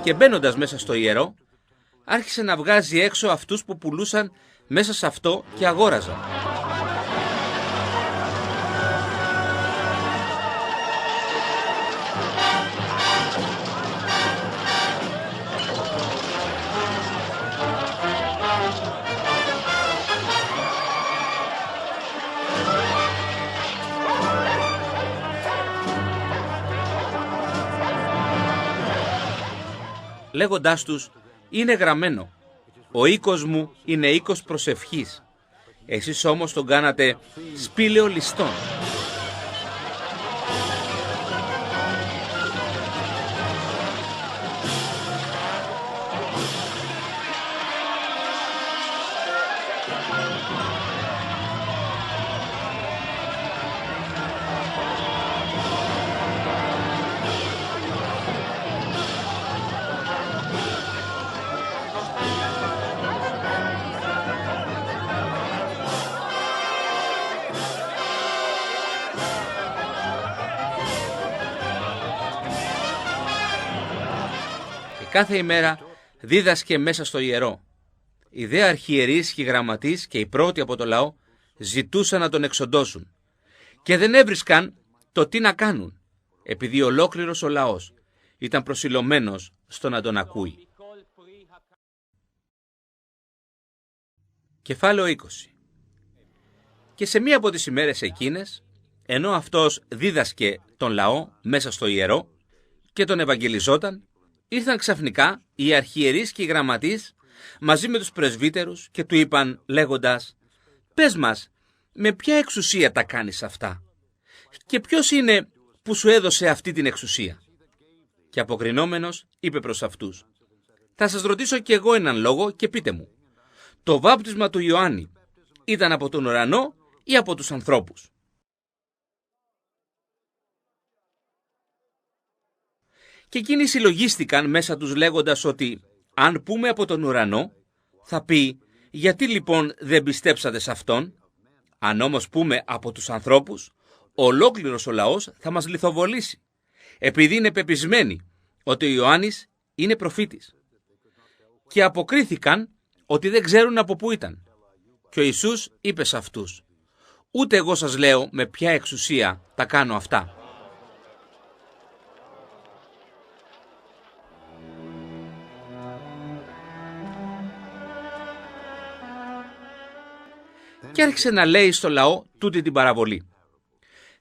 Speaker 1: Και μπαίνοντας μέσα στο ιερό, άρχισε να βγάζει έξω αυτούς που πουλούσαν μέσα σε αυτό και αγόραζαν. Λέγοντάς τους, «Είναι γραμμένο, ο οίκος μου είναι οίκος προσευχής. Εσείς όμως τον κάνατε σπήλαιο ληστών». Κάθε ημέρα δίδασκε μέσα στο ιερό. Οι δε αρχιερείς και οι γραμματείς και οι πρώτοι από το λαό ζητούσαν να τον εξοντώσουν και δεν έβρισκαν το τι να κάνουν, επειδή ολόκληρος ο λαός ήταν προσιλωμένος στο να τον ακούει. Κεφάλαιο 20. Και σε μία από τις ημέρες εκείνες, ενώ αυτός δίδασκε τον λαό μέσα στο ιερό και τον ευαγγελιζόταν, ήρθαν ξαφνικά οι αρχιερείς και οι γραμματείς μαζί με τους πρεσβύτερους και του είπαν λέγοντας, «Πες μας, με ποια εξουσία τα κάνεις αυτά και ποιος είναι που σου έδωσε αυτή την εξουσία? Και αποκρινόμενος είπε προς αυτούς: θα σας ρωτήσω κι εγώ έναν λόγο και πείτε μου, το βάπτισμα του Ιωάννη ήταν από τον ουρανό ή από τους ανθρώπους? Και εκείνοι συλλογίστηκαν μέσα τους λέγοντας ότι αν πούμε από τον ουρανό, θα πει γιατί λοιπόν δεν πιστέψατε σε αυτόν? Αν όμως πούμε από τους ανθρώπους, ολόκληρος ο λαός θα μας λιθοβολήσει, επειδή είναι πεπισμένοι ότι ο Ιωάννης είναι προφήτης. Και αποκρίθηκαν ότι δεν ξέρουν από πού ήταν. Και ο Ιησούς είπε σε αυτούς: ούτε εγώ σας λέω με ποια εξουσία τα κάνω αυτά. Και άρχισε να λέει στο λαό τούτη την παραβολή.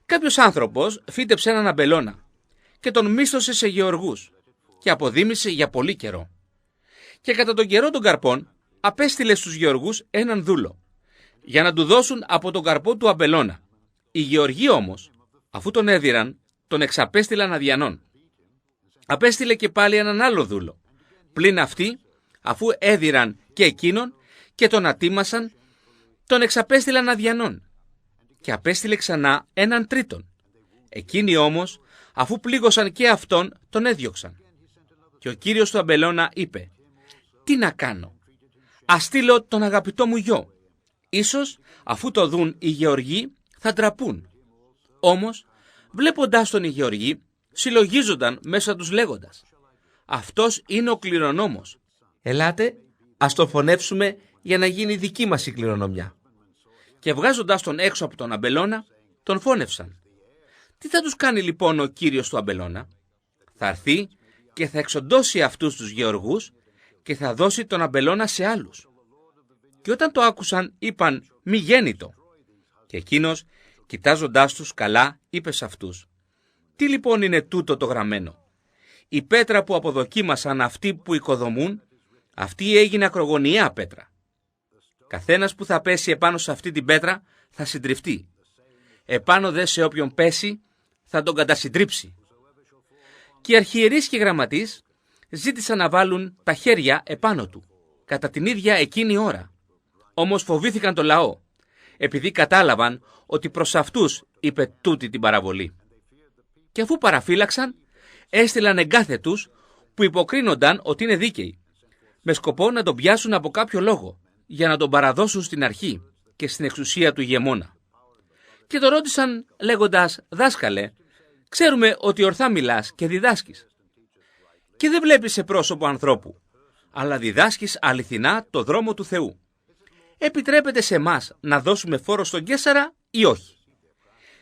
Speaker 1: Κάποιος άνθρωπος φύτεψε έναν αμπελώνα και τον μίσθωσε σε γεωργούς και αποδήμησε για πολύ καιρό. Και κατά τον καιρό των καρπών απέστειλε στους γεωργούς έναν δούλο για να του δώσουν από τον καρπό του αμπελώνα. Οι γεωργοί όμως, αφού τον έδιραν, τον εξαπέστειλαν αδιανών. Απέστειλε και πάλι έναν άλλο δούλο. Πλην αυτοί, αφού έδιραν και εκείνον και τον ατίμασαν, τον εξαπέστειλαν αδιανών. Και απέστειλε ξανά έναν τρίτον. Εκείνοι όμως, αφού πλήγωσαν και αυτόν, τον έδιωξαν. Και ο κύριος του αμπελώνα είπε: τι να κάνω? Ας στείλω τον αγαπητό μου γιο. Ίσως, αφού το δουν οι γεωργοί, θα ντραπούν. Όμως, βλέποντάς τον οι γεωργοί, συλλογίζονταν μέσα τους λέγοντας: αυτός είναι ο κληρονόμος. Ελάτε, ας τον φωνεύσουμε για να γίνει δική μας η κληρονομιά. Και βγάζοντας τον έξω από τον αμπελώνα, τον φώνευσαν. Τι θα τους κάνει λοιπόν ο κύριος του αμπελώνα? Θα έρθει και θα εξοντώσει αυτούς τους γεωργούς και θα δώσει τον αμπελώνα σε άλλους. Και όταν το άκουσαν, είπαν: μη γέννητο. Και εκείνος, κοιτάζοντάς τους καλά, είπε σε αυτούς: τι λοιπόν είναι τούτο το γραμμένο? Η πέτρα που αποδοκίμασαν αυτοί που οικοδομούν, αυτή έγινε ακρογωνιαία πέτρα. Καθένας που θα πέσει επάνω σε αυτή την πέτρα θα συντριφτεί. Επάνω δε σε όποιον πέσει θα τον κατασυντρίψει. Και οι αρχιερείς και οι γραμματείς ζήτησαν να βάλουν τα χέρια επάνω του, κατά την ίδια εκείνη ώρα. Όμως φοβήθηκαν το λαό, επειδή κατάλαβαν ότι προς αυτούς είπε τούτη την παραβολή. Και αφού παραφύλαξαν, έστειλαν εγκάθετους που υποκρίνονταν ότι είναι δίκαιοι, με σκοπό να τον πιάσουν από κάποιο λόγο, για να τον παραδώσουν στην αρχή και στην εξουσία του ηγεμόνα. Και το ρώτησαν λέγοντας: δάσκαλε, ξέρουμε ότι ορθά μιλάς και διδάσκεις και δεν βλέπεις σε πρόσωπο ανθρώπου, αλλά διδάσκεις αληθινά το δρόμο του Θεού. Επιτρέπεται σε εμάς να δώσουμε φόρο στον Καίσαρα ή όχι?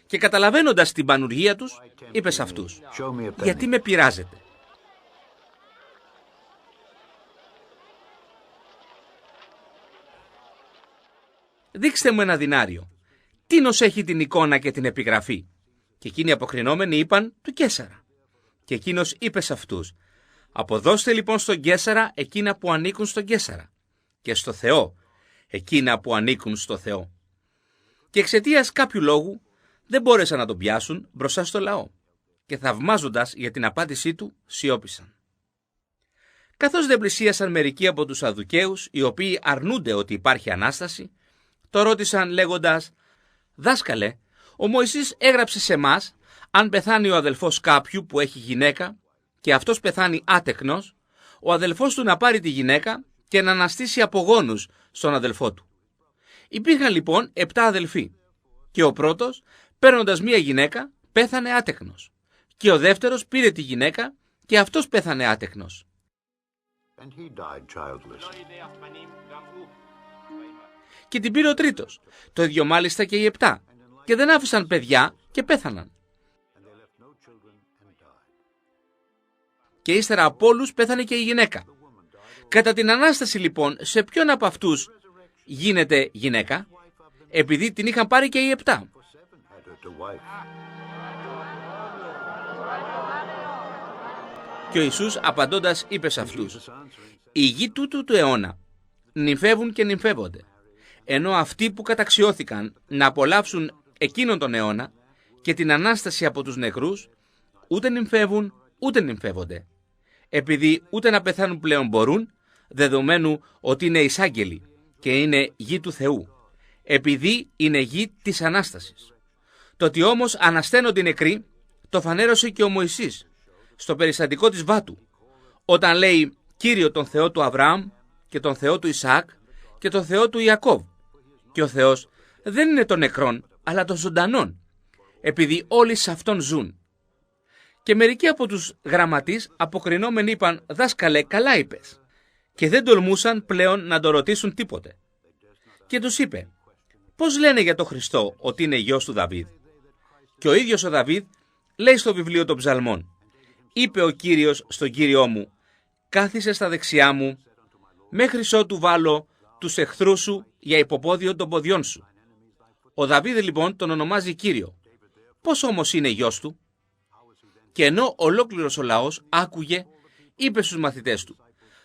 Speaker 1: Και καταλαβαίνοντας την πανουργία τους, είπε σε αυτούς: γιατί με πειράζετε? Δείξτε μου ένα δινάριο. Τίνος έχει την εικόνα και την επιγραφή? Και εκείνοι αποκρινόμενοι είπαν: του Καίσαρα. Και εκείνος είπε σε αυτούς: αποδώστε λοιπόν στον Καίσαρα εκείνα που ανήκουν στον Καίσαρα και στο Θεό εκείνα που ανήκουν στο Θεό. Και εξαιτίας κάποιου λόγου δεν μπόρεσαν να τον πιάσουν μπροστά στο λαό και θαυμάζοντας για την απάντησή του σιώπησαν. Καθώς δεν πλησίασαν μερικοί από τους Σαδδουκαίους, οι οποίοι αρνούνται ότι υπάρχει Ανάσταση, το ρώτησαν λέγοντας: δάσκαλε, ο Μωυσής έγραψε σε εμάς, αν πεθάνει ο αδελφός κάποιου που έχει γυναίκα και αυτός πεθάνει άτεκνος, ο αδελφός του να πάρει τη γυναίκα και να αναστήσει απογόνους στον αδελφό του. Υπήρχαν λοιπόν 7 αδελφοί και ο πρώτος, παίρνοντας μία γυναίκα, πέθανε άτεκνος και ο δεύτερος πήρε τη γυναίκα και αυτός πέθανε άτεκνος. Και την πήρε ο τρίτος, το ίδιο μάλιστα και οι 7, και δεν άφησαν παιδιά και πέθαναν. Και ύστερα από όλους πέθανε και η γυναίκα. Κατά την Ανάσταση λοιπόν, σε ποιον από αυτούς γίνεται γυναίκα? Επειδή την είχαν πάρει και οι 7. Και ο Ιησούς απαντώντας είπε σε αυτούς: οι γη τούτου του αιώνα νυμφεύουν και νυμφεύονται. ενώ αυτοί που καταξιώθηκαν να απολαύσουν εκείνον τον αιώνα και την Ανάσταση από τους νεκρούς, ούτε νυμφεύουν ούτε νυμφεύονται, επειδή ούτε να πεθάνουν πλέον μπορούν, δεδομένου ότι είναι εισάγγελοι και είναι γη του Θεού, επειδή είναι γη της Ανάστασης. Το ότι όμως ανασταίνονται οι νεκροί, το φανέρωσε και ο Μωυσής στο περιστατικό της Βάτου, όταν λέει Κύριο τον Θεό του Αβραάμ και τον Θεό του Ισαάκ και τον Θεό του Ιακώβ. Και ο Θεός δεν είναι των νεκρών, αλλά των ζωντανών, επειδή όλοι σε αυτόν ζουν. Και μερικοί από τους γραμματείς αποκρινόμενοι είπαν «Δάσκαλε, καλά είπες», και δεν τολμούσαν πλέον να το ρωτήσουν τίποτε. Και τους είπε «Πώς λένε για τον Χριστό ότι είναι γιος του Δαβίδ?» Και ο ίδιος ο Δαβίδ λέει στο βιβλίο των Ψαλμών «Είπε ο Κύριος στον Κύριό μου, κάθισε στα δεξιά μου, μέχρι ότου βάλω τους εχθρούς σου για υποπόδιο των ποδιών σου». Ο Δαβίδ λοιπόν τον ονομάζει Κύριο. Πώς όμως είναι γιος του? Και ενώ ολόκληρος ο λαός άκουγε, είπε στους μαθητές του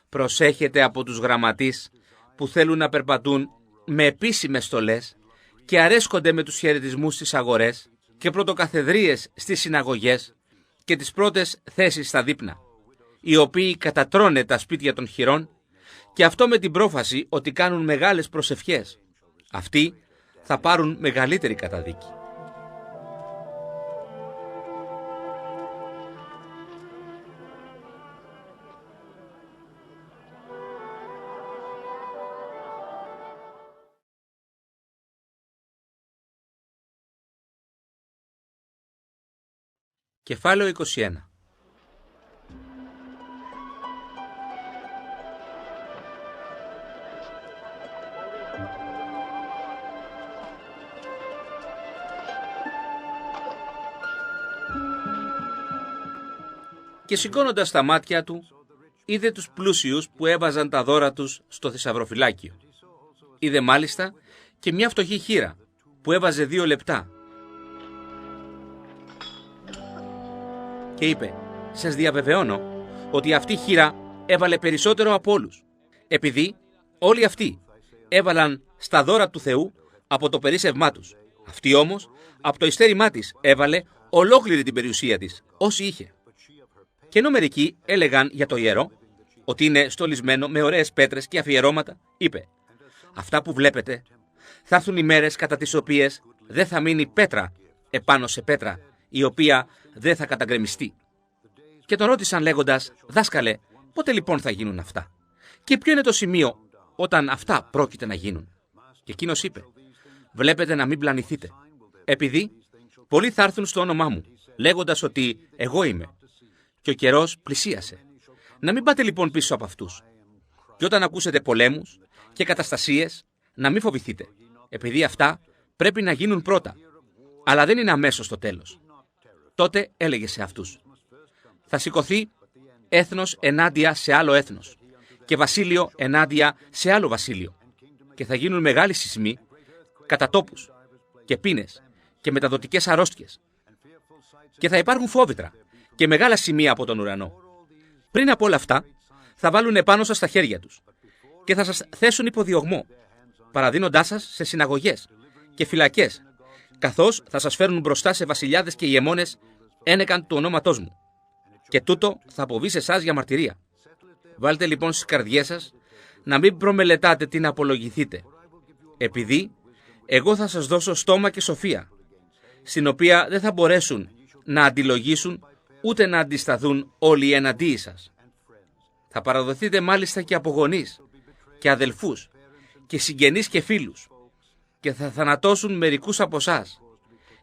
Speaker 1: «Προσέχετε από τους γραμματείς που θέλουν να περπατούν με επίσημες στολές και αρέσκονται με τους χαιρετισμούς στις αγορές και πρωτοκαθεδρίες στις συναγωγές και τις πρώτες θέσεις στα δείπνα, οι οποίοι κατατρώνε τα σπίτια των χηρών, και αυτό με την πρόφαση ότι κάνουν μεγάλες προσευχές. Αυτοί θα πάρουν μεγαλύτερη καταδίκη». Κεφάλαιο 21. Και σηκώνοντας τα μάτια του, είδε τους πλούσιους που έβαζαν τα δώρα τους στο θησαυροφυλάκιο. Είδε μάλιστα και μια φτωχή χήρα που έβαζε 2 λεπτά. Και είπε «Σας διαβεβαιώνω ότι αυτή η χήρα έβαλε περισσότερο από όλους, επειδή όλοι αυτοί έβαλαν στα δώρα του Θεού από το περίσσευμά τους. Αυτή όμως από το ειστέρημά της έβαλε ολόκληρη την περιουσία της, όση είχε». Και ενώ μερικοί έλεγαν για το ιερό ότι είναι στολισμένο με ωραίες πέτρες και αφιερώματα, είπε «Αυτά που βλέπετε θα έρθουν οι μέρες κατά τις οποίες δεν θα μείνει πέτρα επάνω σε πέτρα, η οποία δεν θα καταγκρεμιστεί». Και τον ρώτησαν λέγοντας «Δάσκαλε, πότε λοιπόν θα γίνουν αυτά? Και ποιο είναι το σημείο όταν αυτά πρόκειται να γίνουν?» Και εκείνος είπε «Βλέπετε να μην πλανηθείτε, επειδή πολλοί θα έρθουν στο όνομά μου, λέγοντας ότι εγώ είμαι, και ο καιρός πλησίασε. Να μην πάτε λοιπόν πίσω από αυτούς. Και όταν ακούσετε πολέμους και καταστασίες, να μην φοβηθείτε, επειδή αυτά πρέπει να γίνουν πρώτα, αλλά δεν είναι αμέσως το τέλος». Τότε έλεγε σε αυτούς «Θα σηκωθεί έθνος ενάντια σε άλλο έθνος και βασίλειο ενάντια σε άλλο βασίλειο, και θα γίνουν μεγάλοι σεισμοί, κατατόπους και πείνες και μεταδοτικές αρρώστιες, και θα υπάρχουν φόβητρα και μεγάλα σημεία από τον ουρανό. Πριν από όλα αυτά θα βάλουν επάνω σας τα χέρια τους και θα σας θέσουν υποδιωγμό, παραδίνοντάς σας σε συναγωγές και φυλακές, καθώς θα σας φέρουν μπροστά σε βασιλιάδες και ηγεμόνες ένεκαν του ονόματός μου. Και τούτο θα αποβεί σε εσάς για μαρτυρία. Βάλτε λοιπόν στις καρδιές σας να μην προμελετάτε τι να απολογηθείτε, επειδή εγώ θα σας δώσω στόμα και σοφία, στην οποία δεν θα μπορέσουν να αντιλογήσουν ούτε να αντισταθούν όλοι οι εναντίοι σας. Θα παραδοθείτε μάλιστα και από γονείς και αδελφούς και συγγενείς και φίλους, και θα θανατώσουν μερικούς από εσάς,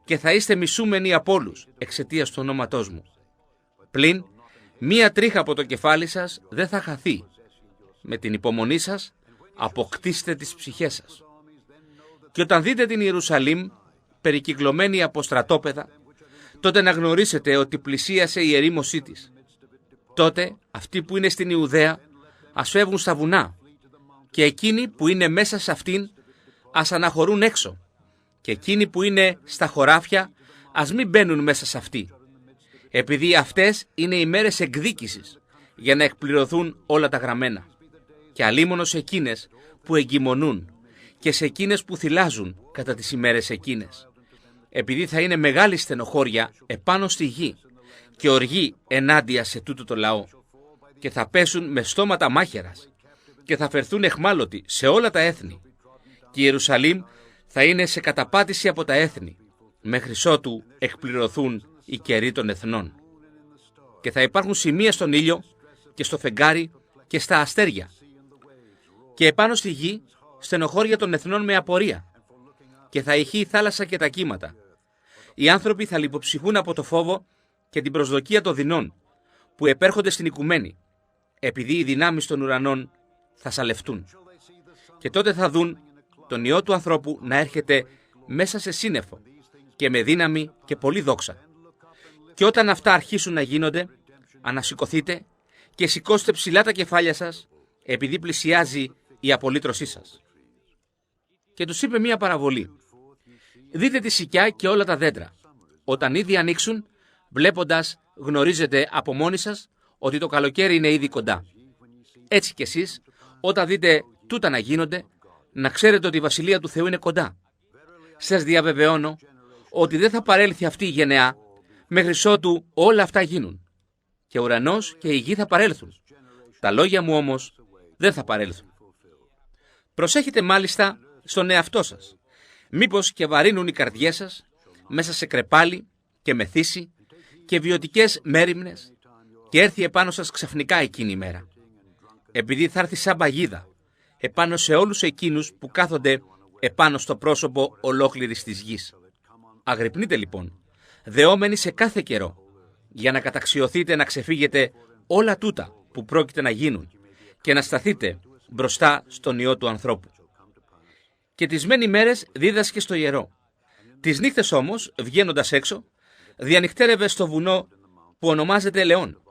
Speaker 1: και θα είστε μισούμενοι από όλους εξαιτίας του ονόματός μου. Πλην μία τρίχα από το κεφάλι σας δεν θα χαθεί. Με την υπομονή σας αποκτήστε τις ψυχές σας. Και όταν δείτε την Ιερουσαλήμ περικυκλωμένη από στρατόπεδα, τότε να γνωρίσετε ότι πλησίασε η ερήμωσή της. Τότε αυτοί που είναι στην Ιουδαία ας φεύγουν στα βουνά, και εκείνοι που είναι μέσα σε αυτήν ας αναχωρούν έξω, και εκείνοι που είναι στα χωράφια ας μην μπαίνουν μέσα σε αυτή, επειδή αυτές είναι οι μέρες εκδίκησης, για να εκπληρωθούν όλα τα γραμμένα. Και αλίμονος εκείνες που εγκυμονούν και σε εκείνες που θυλάζουν κατά τις ημέρες εκείνες. Επειδή θα είναι μεγάλη στενοχώρια επάνω στη γη και οργή ενάντια σε τούτο το λαό, και θα πέσουν με στόματα μάχαιρας και θα φερθούν εχμάλωτοι σε όλα τα έθνη, και η Ιερουσαλήμ θα είναι σε καταπάτηση από τα έθνη, μέχρι ότου εκπληρωθούν οι καιροί των εθνών. Και θα υπάρχουν σημεία στον ήλιο και στο φεγγάρι και στα αστέρια. Και επάνω στη γη στενοχώρια των εθνών με απορία, και θα ηχεί η θάλασσα και τα κύματα. Οι άνθρωποι θα λιποψυχούν από το φόβο και την προσδοκία των δεινών που επέρχονται στην οικουμένη, επειδή οι δυνάμεις των ουρανών θα σαλευτούν. Και τότε θα δουν τον Υιό του ανθρώπου να έρχεται μέσα σε σύννεφο και με δύναμη και πολλή δόξα. Και όταν αυτά αρχίσουν να γίνονται, ανασηκωθείτε και σηκώστε ψηλά τα κεφάλια σας, επειδή πλησιάζει η απολύτρωσή σας. Και τους είπε μία παραβολή. Δείτε τη σικιά και όλα τα δέντρα. Όταν ήδη ανοίξουν, βλέποντας, γνωρίζετε από μόνοι σας ότι το καλοκαίρι είναι ήδη κοντά. Έτσι κι εσείς, όταν δείτε τούτα να γίνονται, να ξέρετε ότι η Βασιλεία του Θεού είναι κοντά. Σας διαβεβαιώνω ότι δεν θα παρέλθει αυτή η γενεά μέχρι ότου όλα αυτά γίνουν. Και ο ουρανός και η γη θα παρέλθουν. Τα λόγια μου όμως δεν θα παρέλθουν. Προσέχετε μάλιστα στον εαυτό σας. Μήπως και βαρύνουν οι καρδιές σας μέσα σε κρεπάλι και μεθύσι και βιωτικές μέριμνες και έρθει επάνω σας ξαφνικά εκείνη η μέρα. Επειδή θα έρθει σαν παγίδα επάνω σε όλους εκείνους που κάθονται επάνω στο πρόσωπο ολόκληρης της γης. Αγρυπνείτε λοιπόν, δεόμενοι σε κάθε καιρό, για να καταξιωθείτε να ξεφύγετε όλα τούτα που πρόκειται να γίνουν και να σταθείτε μπροστά στον Υιό του ανθρώπου. Και τις μένει μέρες δίδασκε στο ιερό. Τις νύχτες όμως, βγαίνοντας έξω, διανυκτέρευε στο βουνό που ονομάζεται Ελαιών,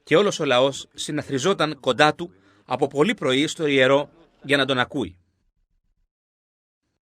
Speaker 1: και όλος ο λαός συναθριζόταν κοντά του από πολύ πρωί στο ιερό για να τον ακούει.